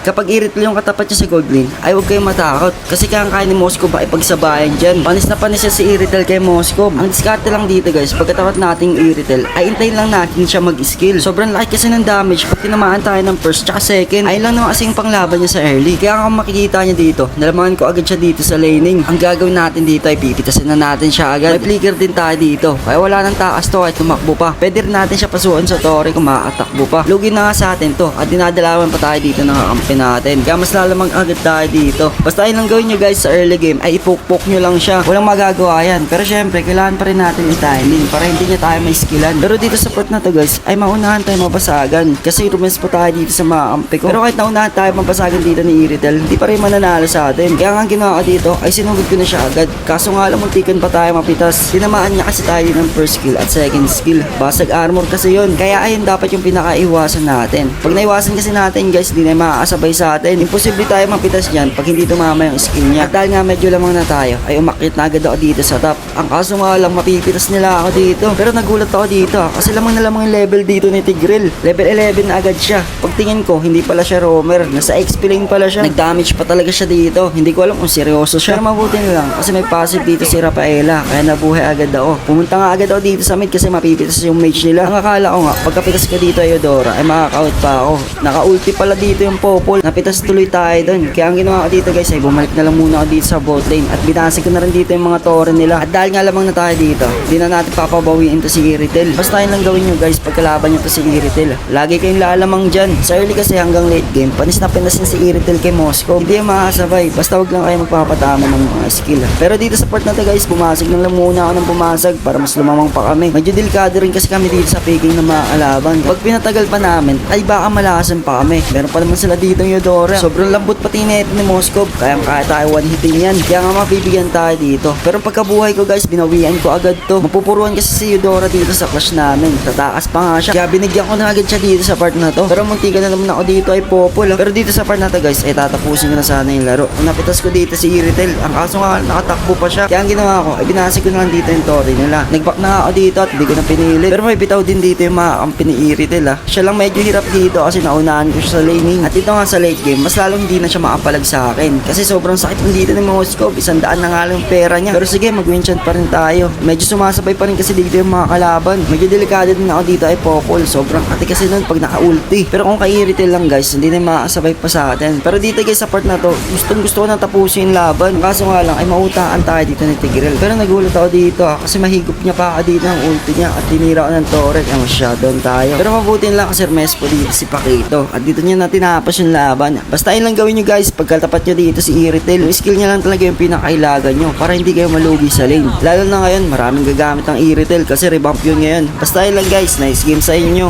kapag Iritel yung katapat niya sa gold lane, ay huwag kayong matakot. Kasi kaya ni Moskov ba ipagsabayan dyan. Panis na panis siya si Iritel kay Moskov. Ang diskarte lang dito guys, pagkatapat nating Iritel, ay intayin lang natin siya mag-skill. Sobrang laki kasi ng damage pag tinamaan tayo ng first tsaka second. Ayun lang naman kasing panglaban niya sa early. Kaya kung makikita niya dito, nalamangan ko agad siya dito sa laning. Ang gagawin natin dito ay pipitasin na natin siya agad. May flicker din tayo dito. Kaya wala nang takas to kahit tumakbo pa. Pwede rin natin siya pasukan sa torre kung makakatakbo pa. Lugi na nga sa atin to. At dinadalawan pa tayo dito ng kakampi natin. Kaya mas lalamang agad tayo dito. Basta ayun lang gawin nyo guys sa early game ay ipok-pok nyo lang siya. Walang magagawa yan. Pero syempre, kailangan pa rin natin yung timing para hindi niya tayo may skillan. Pero dito sa part na to guys, ay maunahan tayo mabasagan. Kasi rumens pa tayo dito sa mga kampi ko. Pero kahit naunahan tayo mabasagan dito ni Iritel, hindi pa rin mananalo sa atin. Kaya nga ang ginawa ko dito ay sinugod ko na siya agad. Kaso nga lang muntikan pa tayo mapitas. Tinamaan niya kasi tayo ng first skill at second skill. Basag armor kasi yun. Kaya ayun dapat yung pinakaiwasan natin. Pag naiwasan kasi natin guys, hindi na makakasabay sa atin. Imposible tayo mapitas niyan pag hindi tumama yung skill niya. At dahil nga medyo lamang na tayo, ay umakit na agad ako dito sa top. Ang kaso nga lang mapipitas nila ako dito. Pero nagulat ako dito kasi lamang na lamang yung level dito ni Tigreal. Level 11 na agad siya. Pagtingin ko, hindi pala siya roamer. Nasa XP lane pala siya. Nag-damage pa talaga siya dito. Hindi ko alam kung seryoso siya. Pero mabuti na lang kasi may passive dito si Rafaela. Kaya nabuhay agad ako. Pumunta nga agad ako dito sa mid kasi mapipitas yung mage nila. Ang akala ko nga, pagkapitas ka dito Eudora, ay makaka-out pa ako. Naka-ulti pala dito yung Popol. Napitas tuloy tayo dun. Kaya ang ginawa ko dito guys ay bumalik na lang muna ako dito sa bot lane. At binasig ko na rin dito yung mga torre nila. At dahil nga lamang na tayo dito, hindi na natin papabawiin to si Iritel. Basta yun lang gawin nyo guys pagkalaban nyo to si Iritel. Lagi kayong lalamang dyan. Sa early kasi hanggang late game, panis na pinasin si Iritel kay Moskov. Hindi yung makakasabay. Basta wag lang kayo magpapatama ng mga skill. Pero dito sa part na to guys, bumasag na lang muna ako ng bumasag para mas lumamang pa kami. Medyo delikado rin kasi kami dito sa picking ng mga kalaban. Pag pinatagal pa namin, ay baka malakasan pa kami. Meron pa naman sila dito yung Eudora. Sobrang lambot pati neto ni Moskov. Kaya tayo one hitin yan. Kaya nga mapibigyan tayo dito. Pero pagkabuhay ko guys, binawian ko agad to. Mapupuruan kasi si Eudora dito sa clash namin. Tatakas pa nga siya. Kaya binigyan ko na agad siya dito sa part na to. Pero muntikan na naman ako dito ay Popol. Pero dito sa part na to guys, ay tatapusin ko na sana yung laro. Napitas ko dito si Iritel. Ang kaso nga, nakatakbo pa siya. Kaya ang ginawa ko, ay binasig ko na lang dito yung torre nila. Nagback na ako dito at hindi ko na pinilit. Pero may bitaw din dito yung mga kampi ni Iritel Siya lang medyo hirap dito kasi naunahan ko siya sa laning. At ito nga sa late game, mas lalong hindi na siya makapalag sa akin. Kasi sobrang sakit ng dito ng Moskov. 100 na nga lang yung pera niya. Pero sige, mag-winchant pa rin tayo. Medyo sumasabay pa rin kasi dito yung mga kalaban. Medyo delikado din ako dito ay Popol. Sobrang ati kasi nun pag naka-ulti. Pero kung kay Iritel lang guys, hindi na makakasabay pa sa atin. Pero dito guys sa part na to, gusto ko na tapusin yung laban. Kaso nga lang ay mautaan tayo dito ni Tigreal. Pero nagulat ako dito kasi mahigop niya pa dito ng ulti niya at tinira ko ng turret. Kaya masyadon tayo. Pero mabuti lang kasi Mespo dito si Paquito. At dito niya na tinapos yung laban. Basta yun lang gawin nyo guys pagkatapat nyo dito si Iritel. Yung skill niya lang talaga yung pinakailagan nyo para hindi kayo malugi sa lane. Lalo na ngayon, maraming gagamit ng Iritel kasi revamp yun ngayon. Basta yun lang guys, nice game sa inyo.